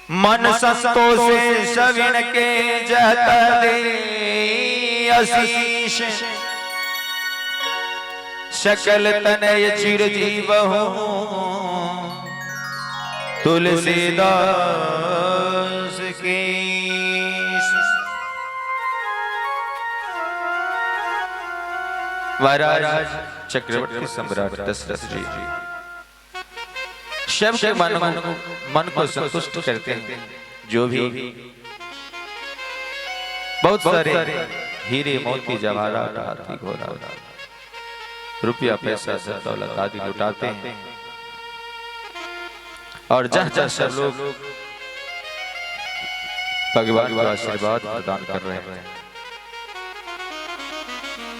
मन संतोषे सविन के जत दे आशीष सकल तनय चिरजीव हो तुलसीदास की। महाराज चक्रवर्ती सम्राट दशरथ जी शब्द मन को संतुष्ट करते हैं। जो भी बहुत सारे हीरे मोती जवाहरात हाथी घोड़ा रुपया पैसा सब दौलत आदि लुटाते हैं और जहाँ सब लोग भगवान का आशीर्वाद प्रदान कर रहे हैं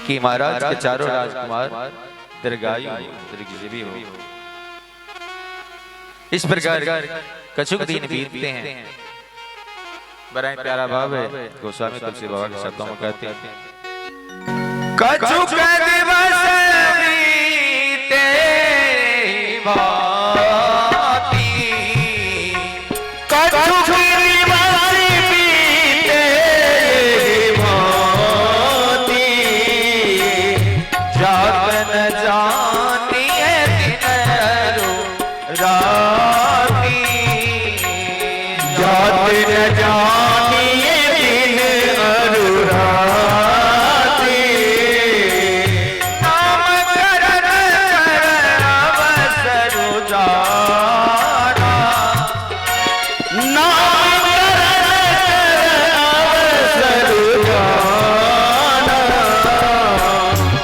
कि महाराज के चारों राजकुमार दीर्घायु दीर्घजीवी हो। इस प्रकार कछुक दिन बीतते हैं। बड़ा प्यारा भाव है। गोस्वामी तुलसी बाबा के शब्दों में कहते हैं कछुक दिवस बीते भांति कछुक दिवस बीते भांति जात न जाती है दिन राती जात न जाती है दिन अनुराती नाम करन अवसर जाना नाम करन अवसर जाना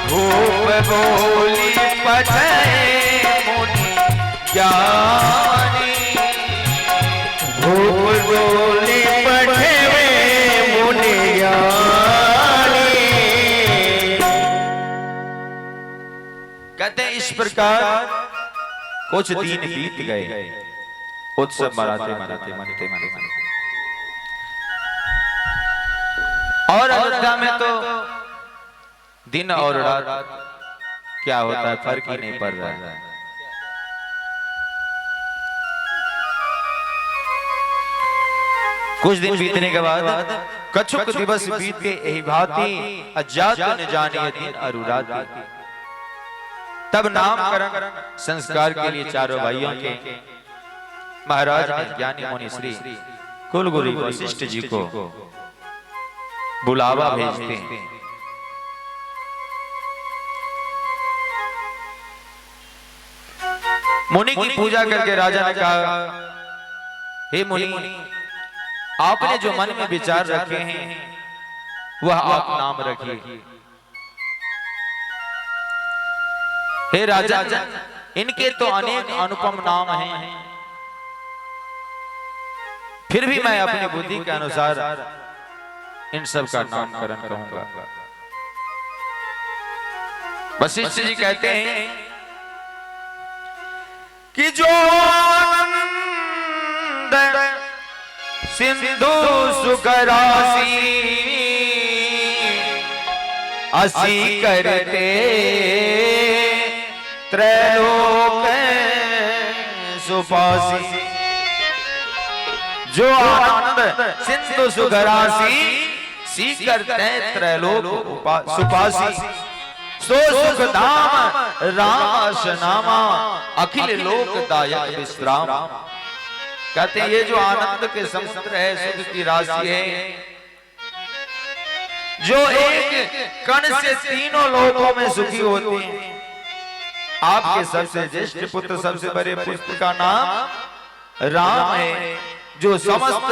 भूप बोली पठे मुनि ज्ञानी भूप बोली पठे मुनि ज्ञानी। कहते इस प्रकार कुछ दिन बीत गए। उत्सव मनाते मनाते मनते मनते और अयोध्या में तो दिन और रात क्या होता है फर्क ही नहीं पड़ रहा है। कुछ दिन बीतने के बाद कछुक दिवस बीत के यही भांति अजात न जानिए दिन अरुराती। तब नामकरण संस्कार के लिए चारों भाइयों के महाराज ने ज्ञानी मुनि श्री कुलगुरु वशिष्ठ जी को बुलावा भेजते हैं। मुनि की पूजा करके राजा ने कहा हे मुनि आपने जो मन में विचार रखे हैं वह आप नाम रखिए। हे राजा इनके तो अनेक अनुपम नाम हैं फिर भी मैं अपनी बुद्धि के अनुसार इन सब का नामकरण कहूंगा। वशिष्ठ जी कहते हैं कि जो आनंद सिंधु सुख राशि असी करते त्रैलोक सुपासी। जो आनंद सिंधु सुख राशि सी करते त्रैलोक सुपासी सो सुख धाम राम नामा अखिल लोक दायक विश्राम। कहते हैं ये जो आनंद के समुद्र है सुख की राशि है जो एक कण से तीनों लोकों में सुखी होती है। आपके सबसे ज्येष्ठ पुत्र सबसे बड़े पुत्र का नाम राम है जो समस्त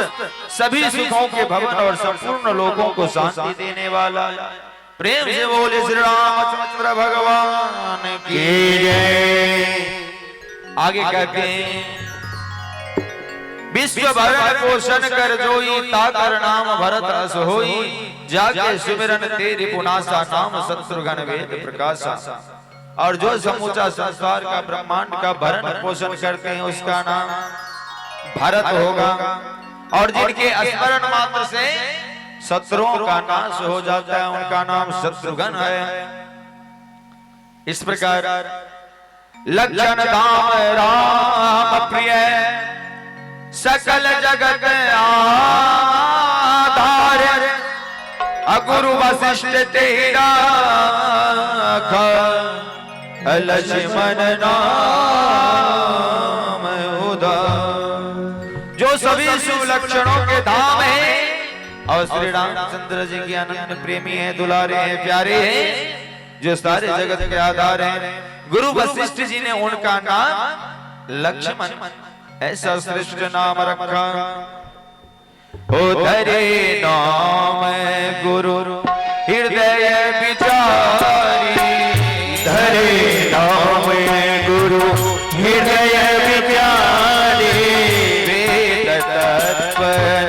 सभी सुखों के भवन और संपूर्ण लोकों को शांति देने वाला। प्रेम से बोले श्री रामचंद्र भगवान की जय। आगे कहते हैं विश्व भरण पोषण कर जोई ताकर नाम भरत अस होई जाके सुमिरन तेरी पुनासा नाम शत्रुघ्न वेद प्रकाशा। और जो समूचा संसार का ब्रह्मांड का भरण पोषण करते हैं उसका नाम भरत होगा। और जिनके स्मरण मात्र से शत्रुओं का नाश हो जाता है उनका नाम शत्रुघ्न है। इस प्रकार लक्षण धाम राम प्रिय सकल जगत आधार अगुरु वशिष्ठ तेरा लक्ष्मण नाम उदार। जो सभी शुभ लक्षणों के धाम है और श्री रामचंद्र जी के अनंत प्रेमी है, दुलारे हैं, प्यारे हैं, जो सारे जगत के आधार हैं। गुरु वशिष्ठ जी ने उनका नाम लक्ष्मण ऐसा श्रेष्ठ नाम रखा। धरे नाम गुरु हृदय विचारी, धरे नाम गुरु हृदय प्यारे। वेद तत्व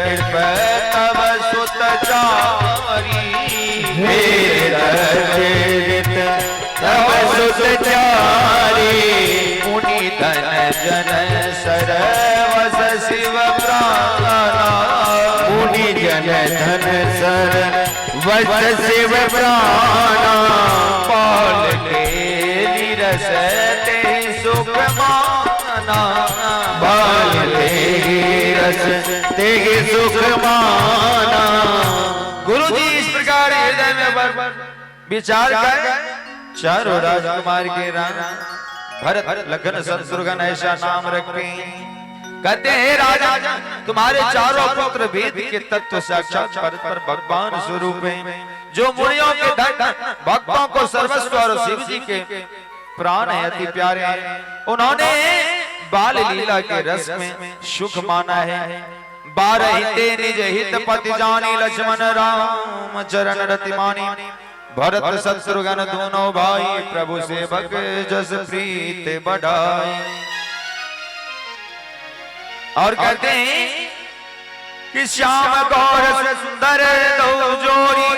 निर्भय तव सुतचारी, वेद तव सुतचारी। मुनि धन जन सरवस शिव प्राणा, मुनि जन धन सर वस शिव प्राणा। पाल के निरस ते सुख माना, बाल तेहि रस तेहि सुख माना। गुरु जी इस प्रकार हृदय में विचार कर चारों राजकुमार के राम भरत लखन शत्रुघ्न ऐसा नाम रखे। कहते हैं राजा तुम्हारे चारों पुत्र वेद के तत्व साक्षात परस्पर भगवान स्वरूप हैं, जो मुनियों के धन भक्तों को सर्वस्व और शिव जी के प्राण है, अति प्यारे हैं। उन्होंने बाल लीला के रस में सुख माना है। 12 हिते निज हित पति जानी, लक्ष्मण राम चरण रति मानी। भरत शत्रुघ्न दोनों भाई प्रभु सेवक जस प्रीत बढ़ाई। और कहते हैं कि श्याम गौर सुंदर दो जोड़ी,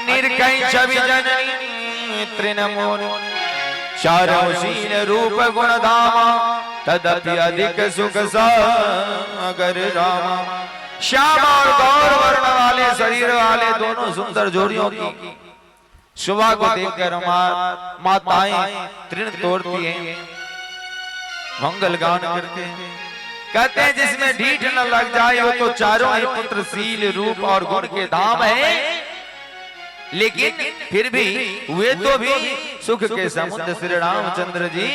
निर्कई छवि जननी तृणमूल। चारों शील रूप गुण धामा, तदपि अधिक सुख सागर रामा। श्याम और गौर वर्ण वाले शरीर वाले दोनों सुंदर जोड़ियों की शोभा को देखकर माताएं तृण तोड़ती हैं, मंगल गान करते हैं। कहते हैं जिसमें ढीठ न लग जाए वो तो चारों ही पुत्र शील रूप और गुण के धाम है, लेकिन फिर भी वे तो भी सुख के समुद्र श्री रामचंद्र जी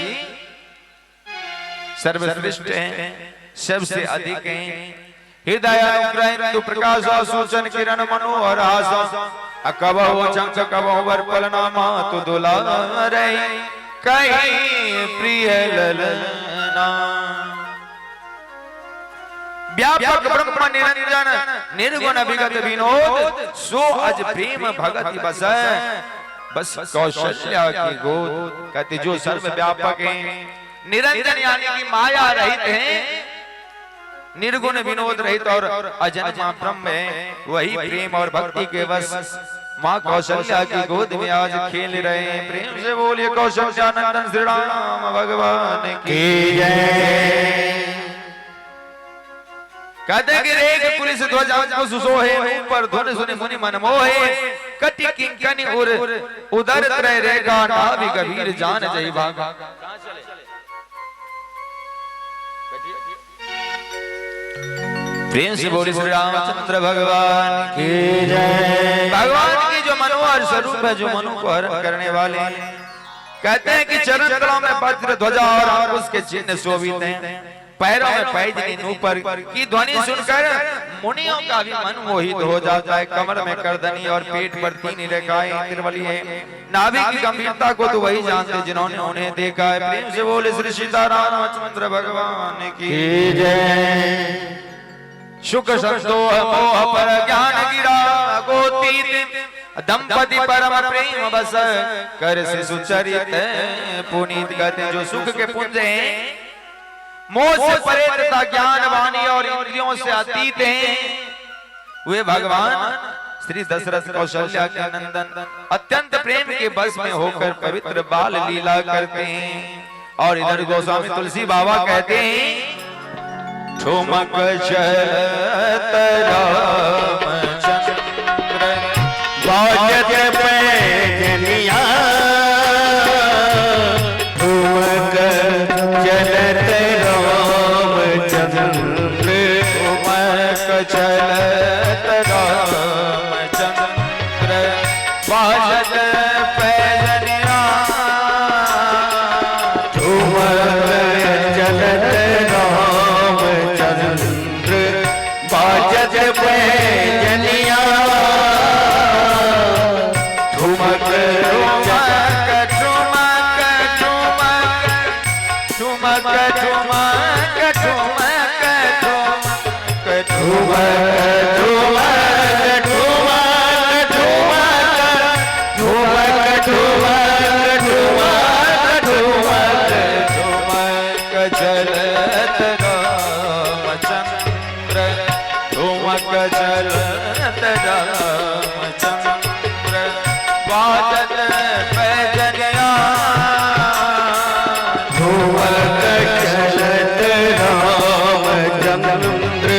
सर्वश्रेष्ठ हैं, सबसे अधिक हैं। हृदय अनुग्रह इंदु प्रकाश सूचन किरण मनोहर आशा, कबहु चंक कबहु वर्पल नामा तु दुलारे कहीं प्रिय ललना। व्यापक ब्रह्म निरंजन निर्गुण विगत विनोद, सो अज प्रेम भगति बस बस कौशल्या की गोद। कहते जो सर्व व्यापक हैं, निरंजन यानी कि माया रहित हैं, निर्गुण विनोद रहित और अजन्मा ब्रह्म है, वही प्रेम और भक्ति के बस माँ कौशल्या की गोद में आज खेल रहे हैं। प्रेम से बोलिए कौशल्या नंदन श्री राम भगवान की जय। कहते कि रेख पुलिस ध्वजा को सुसोहे, ऊपर धुन सुनि मुनि मन मोहे। कटि किंकनि उदर त्रय रेखा, नाभि गभीर जान जय भागा। प्रेम से बोली श्री रामचंद्र भगवान की जय। भगवान की जो मनोहर स्वरूप है, जो मनु को हरण करने वाले हैं। कहते हैं कि चरण कला में वज्र ध्वजा और उसके चिन्ह शोभित हैं, पैरों में पैजनी ऊपर की ध्वनि सुनकर मुनियों का भी मन मोहित हो जाता है। कमर में करदनी और पेट पर 3 रेखाएं त्रिवली है। नाभि की गंभीरता को तो वही जानते जिन्होंने उन्हें देखा है। प्रेम से बोले श्री सीताराम रामचंद्र भगवान की जय। सुख संतोष मोह पर ज्ञान गिरा, गोतीत दंपति परम प्रेम बस कर से सुचरित पुनीत। कहते जो सुख के पुंज हैं, मोह से परे तथा ज्ञान वाणी और इंद्रियों से अतीत हैं, वे भगवान श्री दशरथ कौशल्या के नंदन अत्यंत प्रेम के बस में होकर पवित्र बाल लीला करते हैं। और इधर गोस्वामी तुलसी बाबा कहते हैं ठुमक चलत रामचंद्र बाजत पैजनिया, ठुमक चलत रामचंद्र चलत रामचंद्र बाजत पैजनिया ठुमक चलत रामचंद्र बाजत पैजनिया ठुमक चलत रामचंद्र ठुमक चलत रामचंद्र बाजत पैजनिया ठुमक चलत रामचंद्र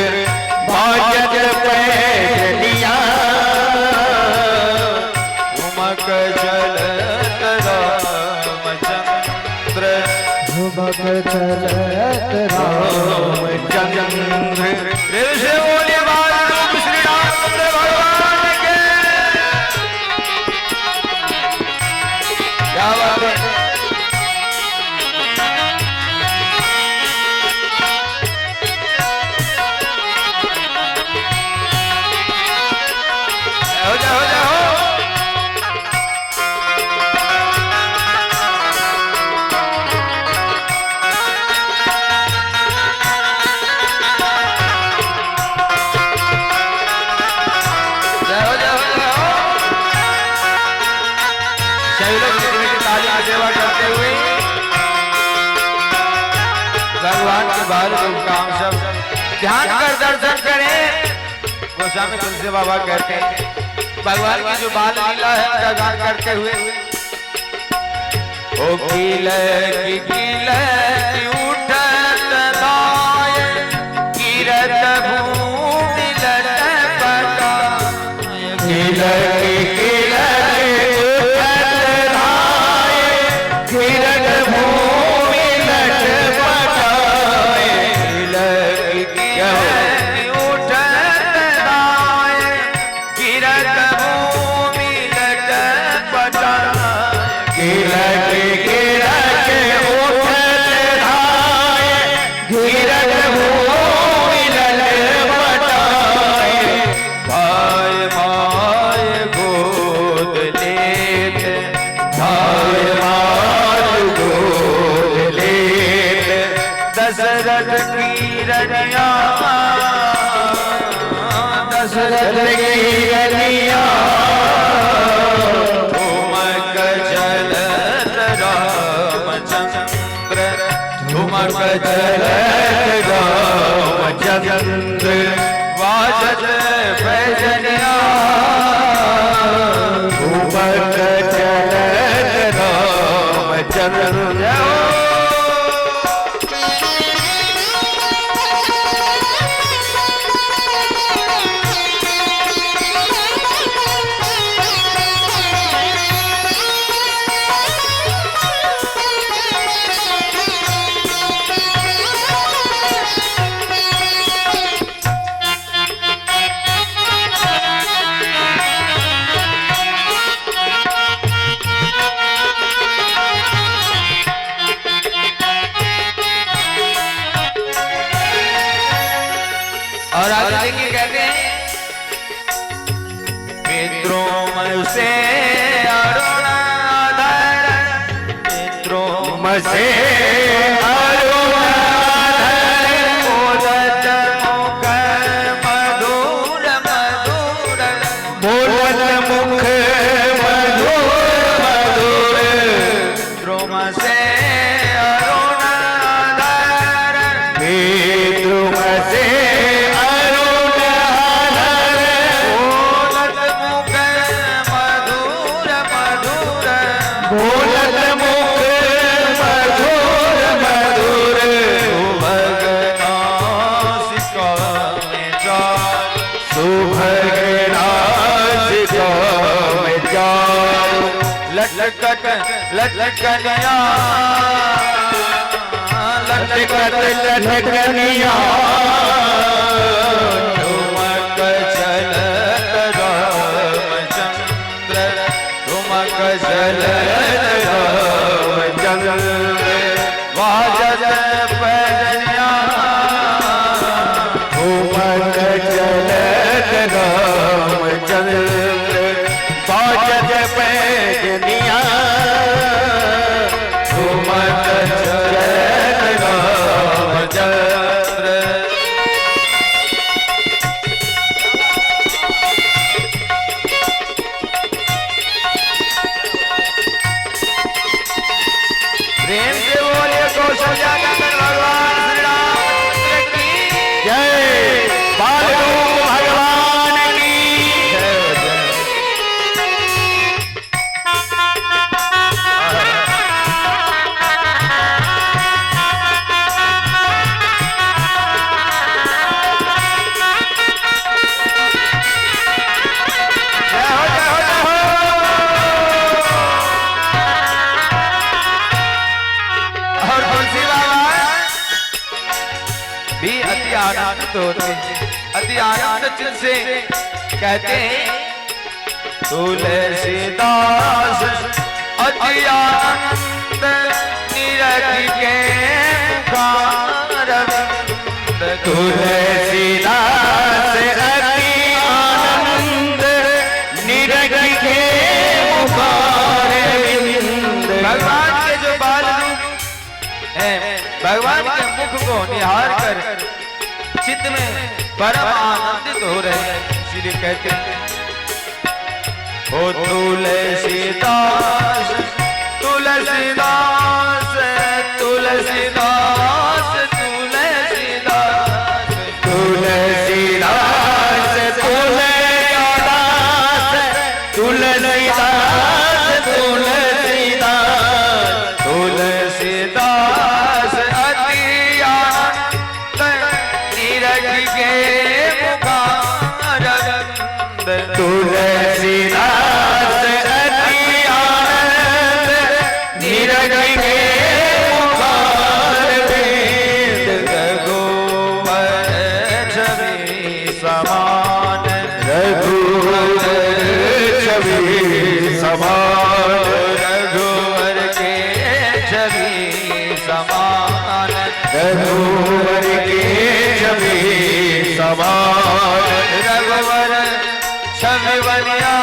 बाजत पैजनिया ठुमक चलत रामचंद्र ठुमक चलत रामचंद्र देव से बोलिए बालरूप श्री रामचंद्र भगवान के। क्या बात है। हो जाओ हो जाओ। सेवा करते हुए भगवान के बाल रूप का हम सब ध्यान कर दर्शन करें। गोस्वामी तुलसी बाबा कहते हैं भगवान की जो बाल लीला है उनका गान करते हुए ओ कीले की उठत दाय गिरत भूमि लट पटा कीले दशरथ की रनिया दशरथ की रनिया ठुमक चलत रामचंद्र ठुमक चलत रामचंद्र बाजत पैजनिया ठुमक चलत रामचंद्र और आगे देखिए कहते हैं मित्रों से अरुणाधर मित्रों से मोदत मुख मधुर मधुर बोलत मुख मधुर मधुर मित्रों से अरुणाधर मित्रों से बोलत मुख मधुर मधुर सुभगनाश में जाओ लटकट लटकनिया लटकत लटकनिया आनंदित होते, अति आनंद चित्त से कहते हैं तुलसीदास अति आनंद निरखि के मुखारविंद। तुलसीदास अति आनंद निरखि के मुखारविंद। भगवान के जो बाल रूप हैं, भगवान के मुख को निहार कर चित्त में परम आनंदित हो रहे हैं, इसलिए कहते हैं ओ तुलसीदास तुलसीदास तुलसीदास तुलसीदास तुलसीदास तुलसीदास तुलसीदास तुलसीदास तुलसीदास अति आनंद निरखि के मुखारविंद। तुलसीदास अति आनंद निरखि के मुखारविंद। रघुवर छवि समान रघुवर छवि समान रघुवर के छवि समान रघुवर के छवि समान रघुवर छवि बनिया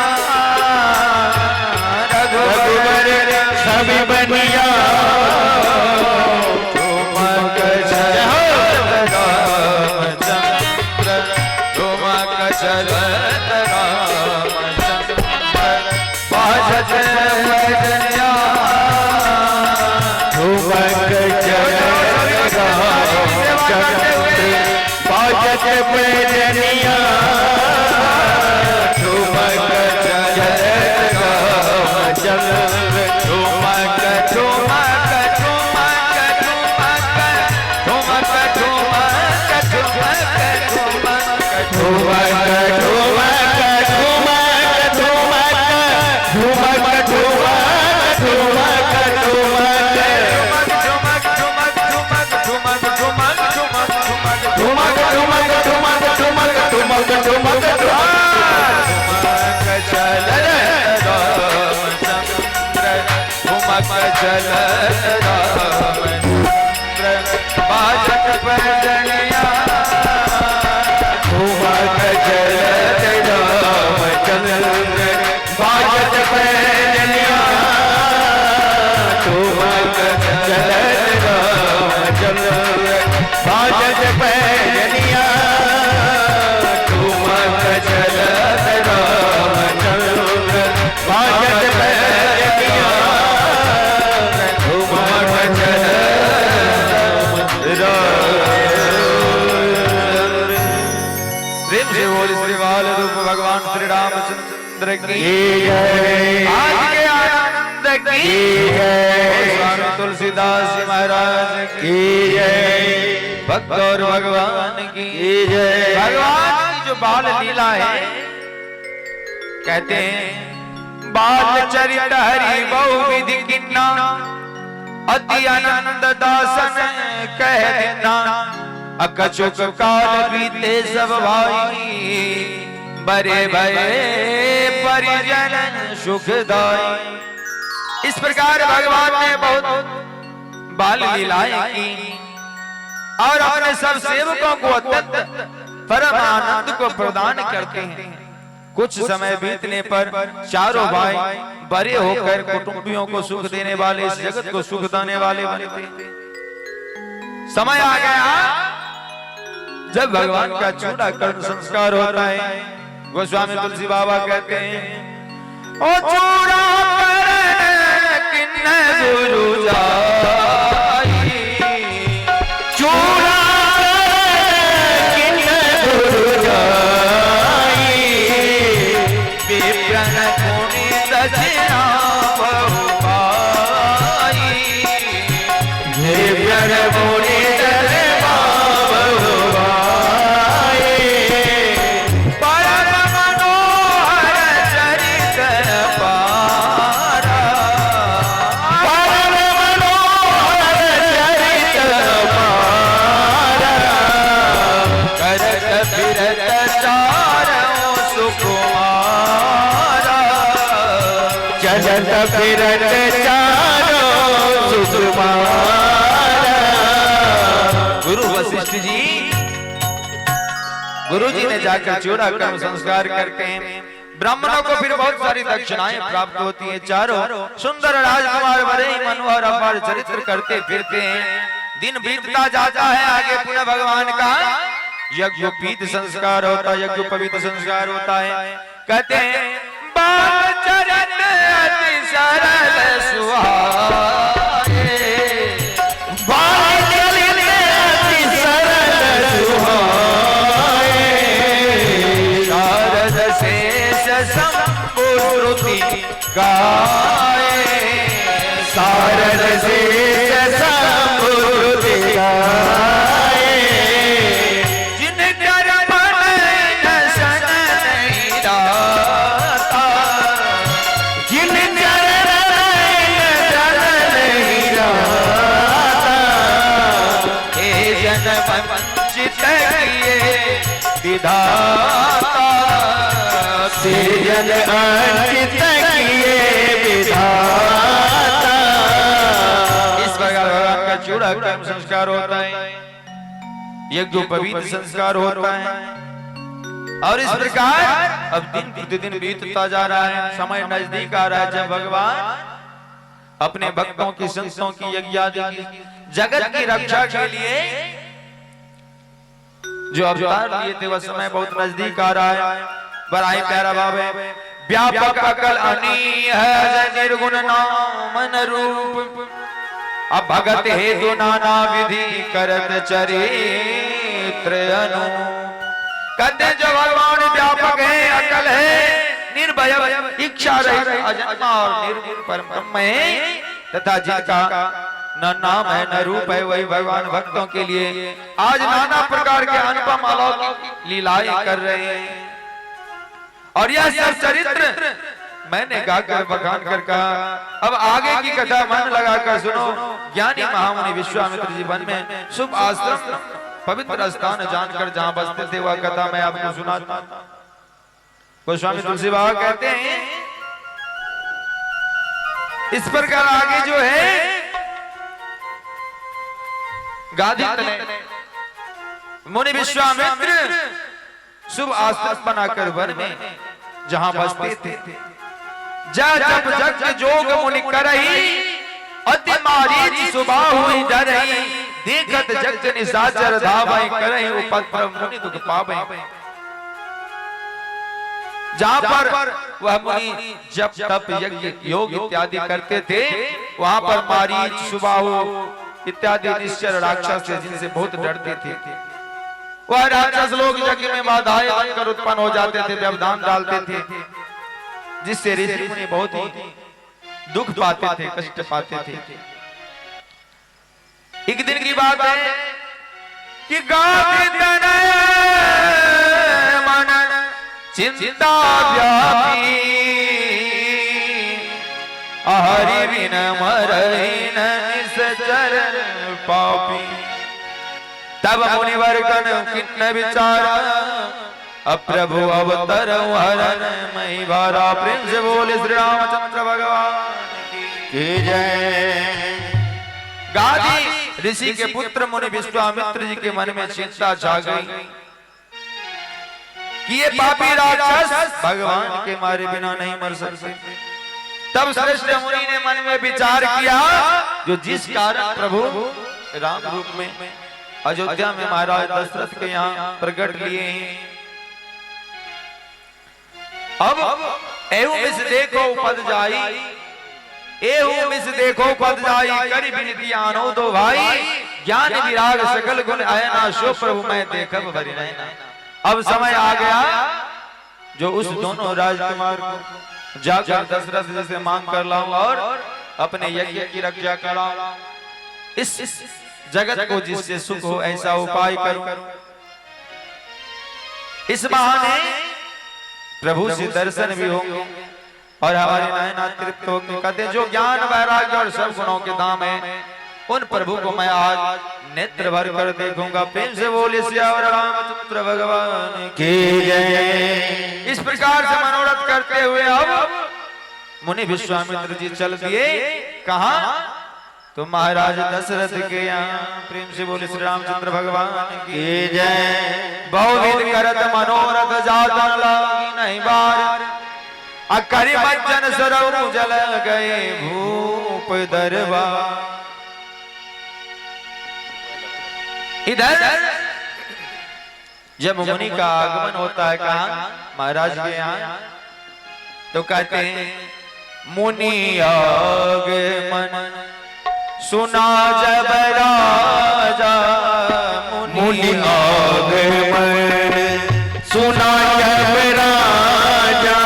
रघुवर छवि बनिया ठुमक चलत रामचंद्र ठुमक चलत रामचंद्र बाजत बजनिया ठुमक चलत रामचंद्र बाजत बजनिया ठुमक चलत रामचंद्र ठुमक ठुमक ठुमक ठुमक ठुमक ठुमक ठुमक ठुमक चलत रामचंद्र बाजत बजनिया ठुमक चलत रामचंद्र बाजत बजनिया ठुमक चलत रामचंद्र बाजत बजनिया ठुमक चलत रामचंद्र बाजत बजनिया ठुमक प्रेम से बोल श्री बाल रूप भगवान श्री रामचंद्र की जय आज के आनंद की जय स्वामी तुलसीदास जी महाराज की की जय भक्त और भगवान की जय भगवान की जो बाल लीला है, कहते हैं बाल चरित हरि बहुविधि किन्ना अति आनंद दासन कह देना अकचुक काल बीते सब भाई बरे भये परिजन सुखदाई। इस प्रकार भगवान ने बहुत बाल लीलाएं की और अपने सब सेवकों को अत्यंत परम आनंद को प्रदान करते हैं। कुछ समय बीतने पर चारों भाई बड़े होकर कुटुंबियों को सुख देने वाले, इस जगत को सुख देने वाले बनते। समय आ गया जब भगवान का चूड़ाकरण संस्कार होता है। गोस्वामी तुलसी बाबा कहते हैं ओ चूड़ाकरण किन्ने गुरु जाई चूड़ाकरण किन्ने गुरु जाई विप्रन पुनि सजना बहु पाई विप्रन पुनि सजना बहु पाई परम मनोहर चरित पारा परम मनोहर फिरत चारों सुकुमारा। गुरु वशिष्ठ जी, गुरु जी ने जाकर चूड़ा कर्म संस्कार करते हैं। ब्राह्मणों को फिर बहुत सारी दक्षिणाएं प्राप्त होती हैं। चारों सुंदर राजकुमार बड़े ही मनोहर अपार चरित्र करते फिरते हैं। दिन बीतता जाता है, आगे पुनः भगवान का यज्ञोपवीत संस्कार होता है, यज्ञोपवीत संस्कार होता है। कहते हैं बाल चरण अति सरल सुहाए, बाल चरण अति सरल सुहाए। शारद शेष संपूर्ति गाए, शारद शेष संपूर्ति गाए। जिनकर मन नशन नहीं राता, जिनकर नजर नहीं रहता। हे जन वंचित किए विधाता, सृजन अंकित किए विधाता। इस प्रकार भगवान का चूड़ा कर्म संस्कार होता है, यज्ञोपवीत संस्कार होता है। और इस प्रकार अब दिन प्रतिदिन बीतता जा रहा है, समय नजदीक आ रहा है जब भगवान अपने भक्तों की संतों की यज्ञादि की जगत की रक्षा के लिए जो अवतार लिए थे वह समय बहुत नजदीक आ रहा है। बड़ा प्यारा भाव है। व्यापक अकल अनी है निर्गुण नाम न रूप, अब भगत हेतु नाना विधि करत चरित्र अनु। कहते जो भगवान व्यापक है, अकल है, निर्भय इच्छा रहित अजन्मा और निर्गुण परम ब्रह्म है, तथा जिनका न नाम है न रूप है, वही भगवान भक्तों के लिए आज नाना प्रकार के अनुपम अलौकिक लीलाएं कर रहे हैं। और यह सब चरित्र मैंने गाकर बखान कर कहा। अब आगे की कथा मन लगाकर सुनो। ज्ञानी महामुनि विश्वामित्र जी वन में शुभ आश्रम पवित्र स्थान जानकर जहां बसते थे वह कथा मैं आपको सुनाता हूं। गोस्वामी तुलसी बाबा कहते हैं इस प्रकार आगे जो है गादी तले मुनि विश्वामित्र शुभ आश्रम बनाकर वन में जहां बसते थे, जब जग जोग मुनि करही, अति मारीच सुबह हुई डरही, देखत जग निशाचर धावई करही, उपद्रव मुनि दुख पावई। जहां पर वह मुनि जब तप यज्ञ योग इत्यादि करते थे, वहां पर मारीच सुबाहु इत्यादि निश्चर राक्षस थे जिनसे बहुत डरते थे। वह राक्षस लोग यज्ञ में बाधाएं बनकर उत्पन्न हो जाते थे, व्यवधान डालते थे, जिससे ऋषि मुनि बहुत ही दुख पाते थे, कष्ट पाते थे। एक दिन की बात है कि गाती तनय मन चिंता व्यापी, हरि बिन मरहि न निश्चर पापी। तब मुनिवर गण किन्न विचारा, अब प्रभु अवतर हरण मई भारा। प्रेम से बोले श्री रामचंद्र भगवान की जय। गादी ऋषि के पुत्र मुनि विश्वामित्र जी के मन में चिंता छा गई कि ये पापी राक्षस भगवान के मारे बिना नहीं मर सकते। तब श्रेष्ठ मुनि ने मन में विचार किया, जो जिस कारण प्रभु राम रूप में अयोध्या में महाराज दशरथ के यहाँ प्रकट लिए हैं, अब एहू मिस देखो पद जाई, एहू मिस देखो पद जाई, करी विनती आनो दो भाई, ज्ञान विराग सकल गुण आयना, शो प्रभु मैं देखब भरि नैना। अब समय आ गया जो उस दोनों राजकुमार को जाकर दशरथ जी से मांग कर लाऊं और अपने यज्ञ की रक्षा कराऊं, इस जगत को जिससे सुख हो ऐसा उपाय करूं। इस बहाने प्रभु से दर्शन भी होंगे और हमारी नैना तृप्त होगी। कहते जो ज्ञान वैराग्य और सब गुणों के दाम है, उन प्रभु को मैं आज नेत्र भर कर देखूंगा। प्रेम से बोले सियावर रामचंद्र भगवान की जय। इस प्रकार से मनोरथ करते हुए अब मुनि विश्वामित्र जी चल दिए कहा तो महाराज दशरथ के यहाँ। प्रेम से बोले श्री रामचंद्र भगवान की जय। बहुविध करत मनोरथ जातन लागी नहीं बार, अकरि बच्चन सरऊ जल गए भूप दरबार। इधर जब मुनि का आगमन होता है कहा महाराज के यहाँ, तो कहते हैं मुनि आगमन सुना जब राजा, मुनि आगमन सुना जब राजा,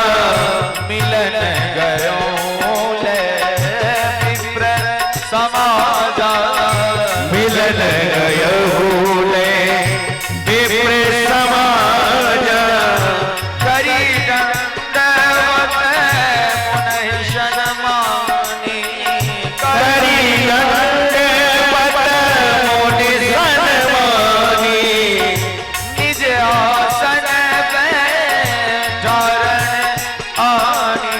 मिलन गयो ले विप्र समाजा, मिलन गयो ले विप्र समाजा, करी दंडवत मुनि शनमानी, करी दंडवत मुनि सन्मानी, निज आसन पे धारण आनी,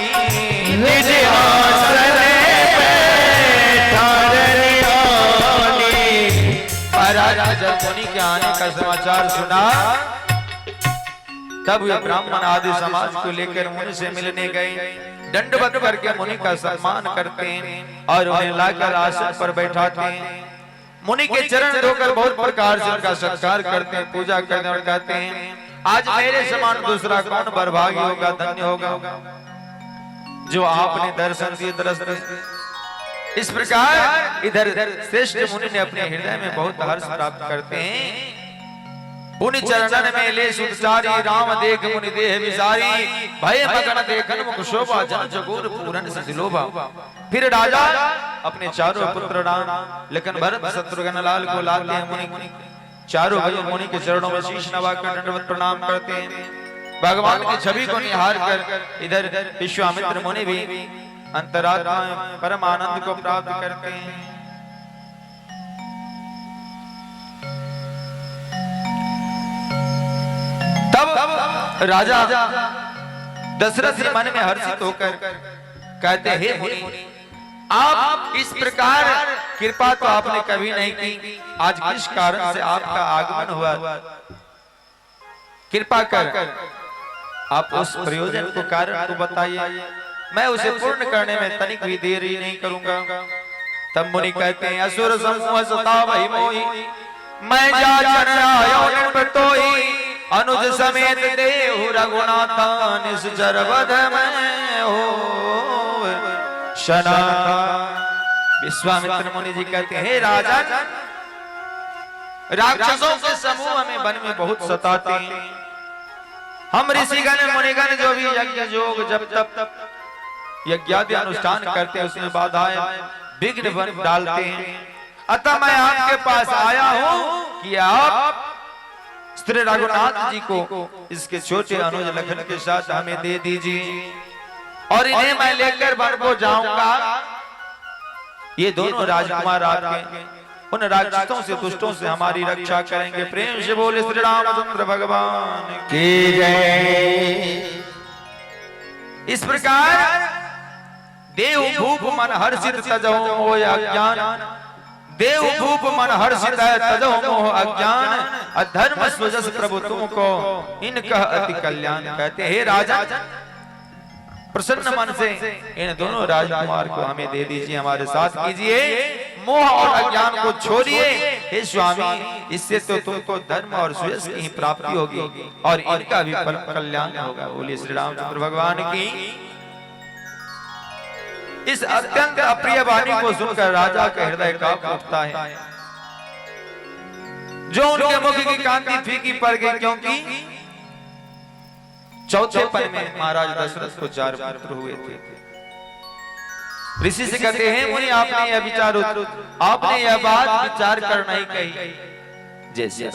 निज आसन पे धारण आनी। महाराज जब मुनि के आने का समाचार सुना, तब वे ब्राह्मण आदि समाज को लेकर मुनि से मिलने गए। दंडवत करके मुनि का सम्मान करते हैं और उन्हें लाकर आसन पर बैठाते हैं। मुनि के चरण धोकर बहुत प्रकार से उनका सत्कार करते हैं, पूजा करते हैं और कहते हैं आज मेरे समान दूसरा कौन बरभागी होगा, धन्य होगा जो आपने दर्शन दिए दर्शन। इस प्रकार इधर श्रेष्ठ मुनि ने अपने हृदय में बहुत हर्ष प्राप्त करते हैं। पुनि चरणन में ले सुचारी, राम देख मुनि देह विसारी, भय मगन देखन मुख शोभा, जन जगोर पूरन सिधि लोभा। फिर राजा अपने चारों पुत्र राम लखन भरत शत्रुघ्न लाल को लाते हैं। मुनि चारों भाई मुनि के चरणों में शीश नवाकर दंडवत प्रणाम करते हैं। भगवान की छवि को निहार कर इधर विश्वामित्र मुनि भी अंतरात्मा में परम आनंद को प्राप्त करते हैं। तब राजा दशरथ जी मन में हर्षित होकर कहते हैं हे मुनि, आप इस प्रकार कृपा तो आपने कभी नहीं की, आज किस कारण से आपका आगमन हुआ, कृपा कर आप उस प्रयोजन को कारण को बताइए, मैं उसे पूर्ण करने में तनिक भी देरी नहीं करूंगा। तब मुनि कहते हैं असुर समूह सतावहि मोहि, मैं जाचन आयो निपटोहि, अनुज समेत देहु रघुनाथा, निश्चर वध में हो शनाथा। विश्वामित्र मुनि जी कहते हैं हे राजन, राक्षसों के समूह हमें वन में बहुत सताते हैं। हम ऋषिगण मुनिगण जो भी यज्ञ योग जब तब यज्ञादि अनुष्ठान करते हैं उसमें बाधाएं विघ्न बन डालते हैं। अतः मैं आपके पास आया हूं कि आप श्री रघुनाथ जी को इसके छोटे अनुज लखन के साथ हमें दे दीजिए और इन्हें मैं लेकर वन को जाऊंगा। ये दोनों राजकुमार आपके उन राक्षसों से दुष्टों से हमारी रक्षा करेंगे। प्रेम से बोले श्री रामचंद्र भगवान की जय। इस प्रकार देव भूप मन हर्षित तजहु मोह अज्ञान, देव भूप मन हर्षित तजहु मोह अज्ञान, अधर्म स्वजस प्रभु तुमको इनका अति कल्याण। कहते हे राजा, प्रसन्न मन से इन दोनों राजकुमार को हमें दे दीजिए, हमारे साथ कीजिए, मोह और अज्ञान को छोड़िए। हे स्वामी, इससे तो तुमको धर्म और सुयश की प्राप्ति होगी और इनका भी कल्याण होगा। बोलिए श्री रामचंद्र भगवान की। इस अत्यंत अप्रिय वाणी को सुनकर राजा का हृदय कांप उठता है। जो उनके मुख की कांति फीकी पड़ गई, क्योंकि चौथे पन में महाराज दशरथ को 4 पुत्र हुए थे। ऋषि से कहते हैं मुनि, आपने यह विचार आपने यह बात विचार कर नहीं कही। जैसे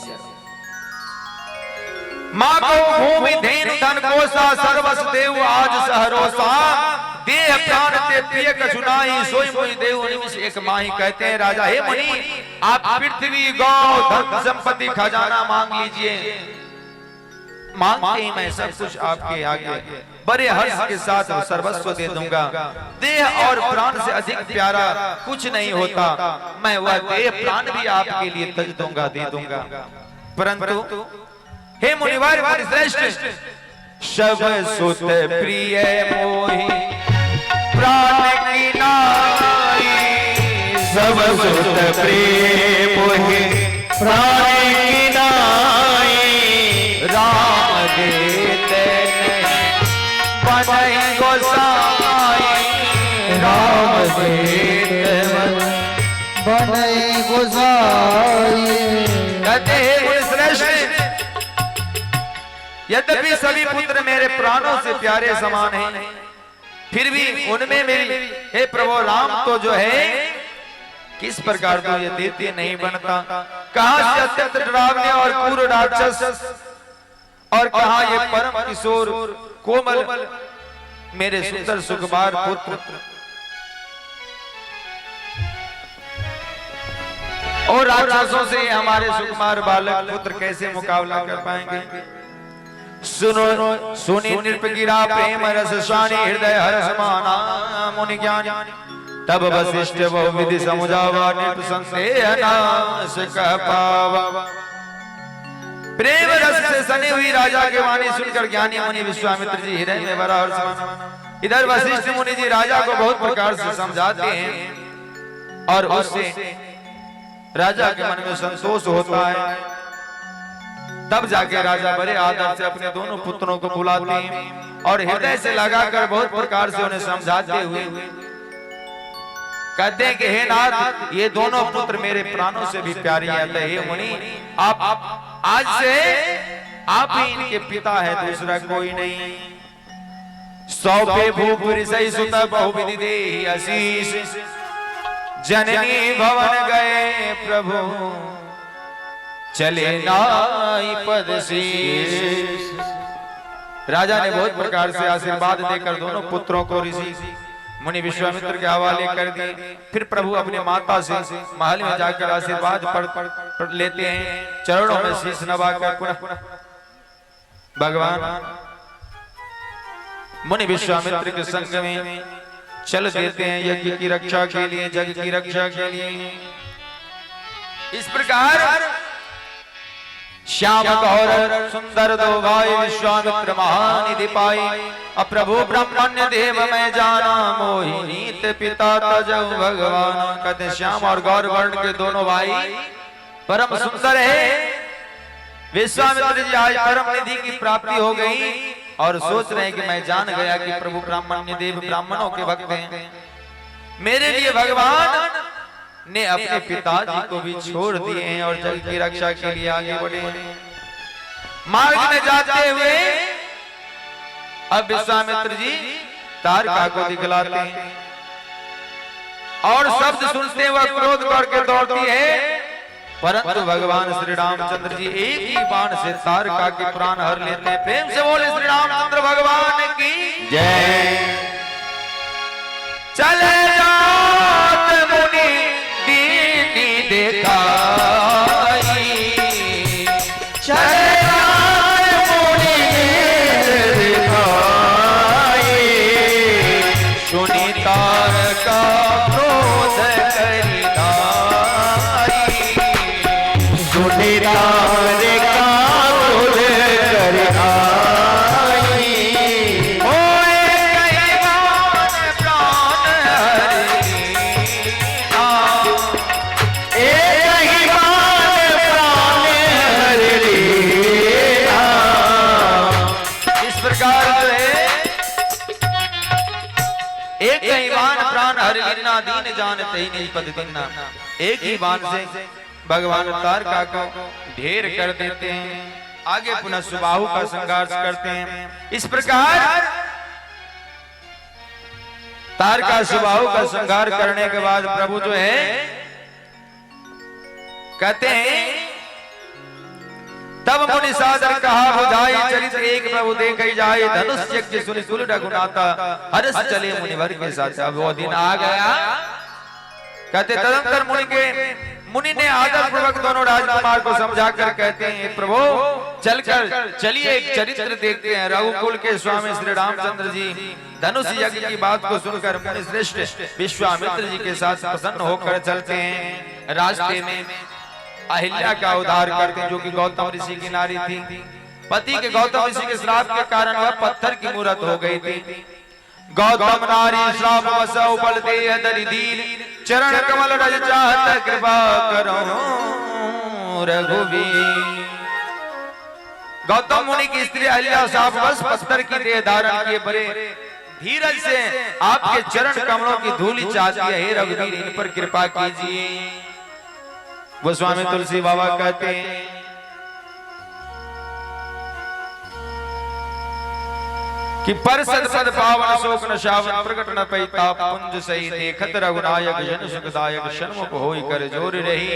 माँ को भूमि धेन धन कोसा, सर्वस देव आज सहरोसा, देह प्राण ते प्रिय कछुनाई, सोई मोहि देव निमिष एक माही। कहते हैं राजा, हे मुनि, आप पृथ्वी गौ धन संपत्ति खजाना मांग लीजिए, मांगते ही मैं सब कुछ आपके आगे बड़े हर्ष के साथ सर्वस्व दे दूंगा। देह और प्राण से अधिक प्यारा कुछ नहीं होता, मैं वह देह प्राण भी आपके लिए तज दूंगा, दे दूंगा। परंतु हे मुनिवर श्रेष्ठ, सब सुत प्रिय मोहि प्राण की नाई, सब सुत प्रिय मोहि प्राण की नाई, राम देते बनहि गोसाई, राम देते बनहि गोसाई। कहते हैं मुनिश्रेष्ठ, यद्यपि सभी पुत्र मेरे प्राणों से प्यारे समान हैं, फिर भी उनमें मेरी हे प्रभु राम तो जो है किस प्रकार तो ये देते नहीं बनता। कहां से अत्यंत डरावने और क्रूर राक्षस, और कहां ये परम किशोर कोमल मेरे सुंदर सुकुमार पुत्र। और राक्षसों से हमारे सुकुमार बालक पुत्र कैसे मुकाबला कर पाएंगे। सुनो सुनी नृपगिरा प्रेम रस शानी, हृदय हर्ष माना मुनि ज्ञान, तब वशिष्ठ बहु विधि समुझावा, नृप संदेह नाश कह पावा। प्रेम रस से सनी हुई राजा की वाणी सुनकर ज्ञानी मुनि विश्वामित्र जी हृदय में बड़ा हर्ष माना। इधर वशिष्ठ मुनि जी राजा को बहुत प्रकार से समझाते हैं और उससे राजा के मन में संतोष होता है। तब जाके राजा बड़े आदर से अपने दोनों पुत्रों को बुलाते हैं और हृदय से लगाकर बहुत प्रकार से उन्हें समझाते हुए कहते हैं कि हे नाथ, ये दोनों पुत्र मेरे प्राणों से भी प्यारे हैं, हे मुनि आप आज से आप ही इनके पिता है, दूसरा कोई नहीं। सौंपे भूपुर सही सुता बहुविधि देहि आशीष, जननी भवन गए प्रभु चले नाई पद शीश। राजा ने बहुत प्रकार से आशीर्वाद देकर दोनों पुत्रों को ऋषि मुनि विश्वामित्र के हवाले कर दिए। फिर प्रभु अपने माता से महल में जाकर आशीर्वाद पढ़ लेते हैं, चरणों में शीश नवाकर पुनः भगवान मुनि विश्वामित्र के संग में चल देते हैं यज्ञ की रक्षा के लिए, जग की रक्षा के लिए। इस प्रकार श्याम गौर सुंदर दो भाई विश्वामित्र महानिधि पाई, अप्रभु ब्रह्मण्य देव मैं जाना, मोहिनीत पिता तजऊ भगवान। कहते श्याम और गौर वर्ण के दोनों भाई परम सुंदर है। विश्वामित्र जी आज परम निधि की प्राप्ति हो गई और सोच रहे हैं कि मैं जान गया कि प्रभु ब्राह्मण्य देव ब्राह्मणों के भक्त हैं, मेरे लिए भगवान ने अपने पिताजी को भी छोड़ दिए हैं और जग की रक्षा के लिए आगे बढ़े। मार्ग में जाते हुए अब विश्वामित्र जी तारका को दिखलाते हैं और शब्द सुनते हुए क्रोध करके दौड़ती है, परंतु भगवान श्री रामचंद्र जी एक ही बाण से तारका के प्राण हर लेते हैं। प्रेम से बोले श्री रामचंद्र भगवान की जय। चले जात मुनि दीनी देखाई, चले जात मुनि दीनी देखाई, सुनी तारका क्रोध करी नाई, सुनी तारका क्रोध करी नाई, होए कई बाण प्राण हरि दीन जानते ही नहीं पद दिन्ना। एक ही बाण से भगवान तारका को ढेर कर देते हैं, आगे पुनः सुबाहु का संघर्ष करते हैं। इस प्रकार तारका सुबाहु का संघार करने के बाद प्रभु जो है कहते हैं, तब मुनि सादर कहा बुझाई, चरित्र एक प्रभु देखई जाए, धनुष यज्ञ सुनि सुल रघुनाथा, हर्ष चले मुनिवर के साथ। अब वो दिन आ गया। कहते तदंतर मुनि के मुनि ने आदर पूर्वक दोनों राजकुमार को समझाकर कहते हैं, प्रभु चलिए एक चरित्र देखते हैं। रघुकुल के स्वामी श्री रामचंद्र जी धनुष यज्ञ की बात को सुनकर मुनि श्रेष्ठ विश्वामित्र जी के साथ प्रसन्न होकर चलते हैं। रास्ते में अहिल्या का उद्धार करते हैं, जो कि गौतम ऋषि की नारी थी। पति के गौतम ऋषि के श्राप के कारण वह पत्थर की मूर्त हो गई थी। गौतम नारी श्राप वसौ बल देह धरि दीन, चरण कमल रज चाहत कृपा करो रघुवीर। गौतम मुनि की स्त्री अहिल्या श्राप वश पत्थर की देह धारण किए बड़े धीरज से आपके चरण कमलों की धूलि चाहती है, हे रघुवीर इन पर कृपा कीजिए। वो स्वामी तुलसी बाबा कहते हैं कि परसद पद पावन शोक न शावन, प्रकट न पैता पुंज सही देखत रघुनायक जन सुखदायक, सन्मुख होई कर जोर रही।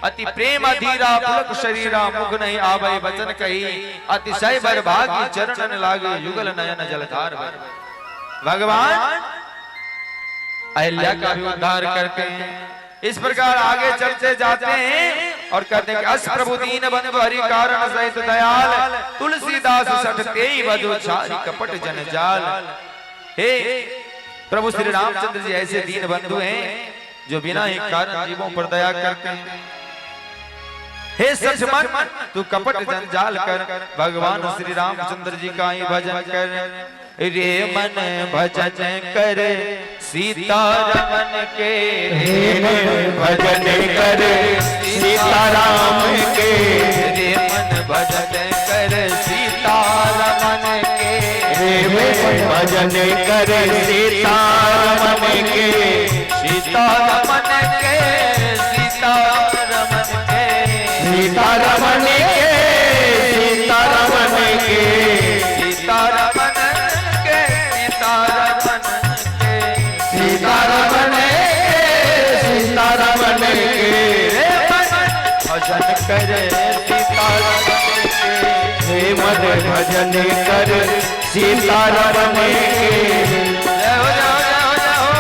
अति प्रेम अधीरा पुलक शरीरा, मुख नहीं आवे वचन कही। अतिशय बरभागी चरणन लागे, युगल नयन जलधार भर। भगवान अहिल्या का भी उद्धार करते हैं। इस प्रकार आगे चलते जाते हैं और कहते हैं कि अस प्रभु दीन बंधु हरि कारण सहित दयाल, तुलसीदास सठते बधु छारी कपट जन जाल। हे प्रभु श्री रामचंद्र जी ऐसे दीन बंधु हैं जो बिना ही कारण जीवों पर दया करते हैं। हे सच मन तू कपट जंजाल कर, भगवान श्री रामचंद्र जी का ही भजन कर। रे मन भजन कर सीतारमन के, रे भजन कर सीताराम के। रे मन भजन कर सीतारमन के, रे भजन कर सीतारमन के। सीतारमन के, सीतारमन के, सीतारमन के, सीतारमन के, सीतारमन के, सीतारमन के, सीतारमन के। भजन कर सीतारमन के, हे मन भजन कर सीतारमन के। जय हो जय हो जय हो जय हो।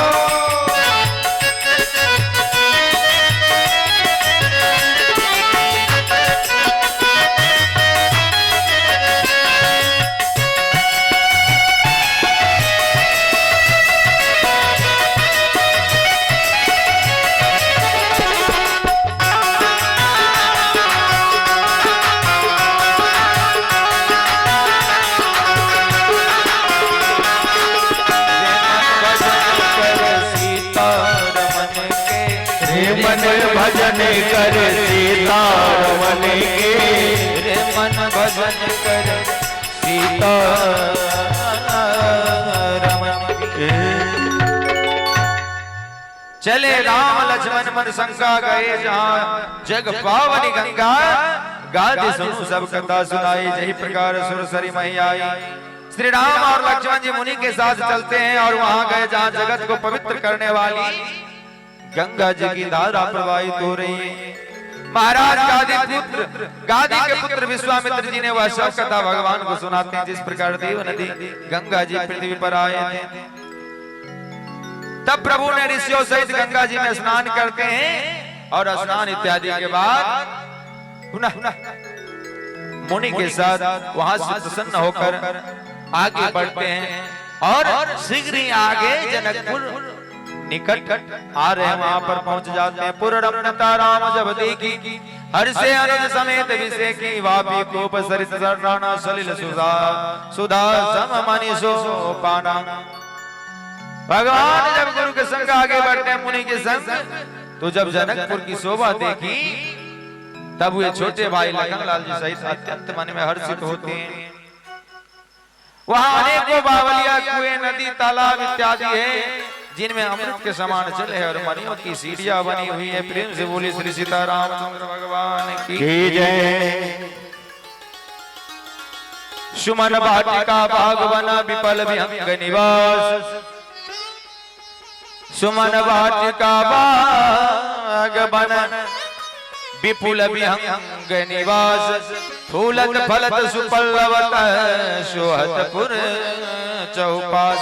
मन भजन कर सीतारमन के। रे मन भजन कर सीतारमन के। चले राम लक्ष्मण मन शंका गए जहाँ, जग पावनी गंगा गाते सुनु सब कथा सुनाई। जही प्रकार सुरसरी मही आई। श्री राम और लक्ष्मण जी मुनि के साथ चलते हैं और वहां गए जहाँ जगत को पवित्र करने वाली गंगा जी की धारा प्रवाहित हो रही है। महाराज गादी के पुत्र विश्वामित्र जी ने वह सब कथा भगवान को सुनाते हैं, जिस प्रकार देव नदी गंगा जी पृथ्वी पर आए थे। तब प्रभु ने ऋषियों सहित गंगा जी में स्नान करते हैं और स्नान इत्यादि के बाद पुनः मुनि के साथ वहां से प्रसन्न होकर आगे बढ़ते हैं और शीघ्र ही आगे जनकपुर निकट आ रहे हैं। वहां पर पहुंच जाते हैं। पुररमता राम जब देखी, हर्षे अनुज समेत विषय की। वापी कोप सरित राणा सलिल सुधा, सुधा सम मनि सो पाना। भगवान जब गुरु के संग आगे बढ़ते हैं मुनि के संग, तो जब जनकपुर की शोभा देखी तब वे छोटे भाई लखनलाल जी सहित अत्यंत मन में हर्षित होते हैं। वहां अनेकों बावलिया, कुएं, नदी, तालाब इत्यादि है जिनमें अमृत के समान चले हैं और मणियों की सीढ़ियां बनी हुई है। प्रेम से बोली श्री सीतारामचंद्र भगवान की जय। सुमन वाटिका बागवन विपल विहंग निवास, सुमन वाटिका बागवन विपुल विहंग निवास। फूलत फलत सुपल्लवत शोहत पुर चौपास।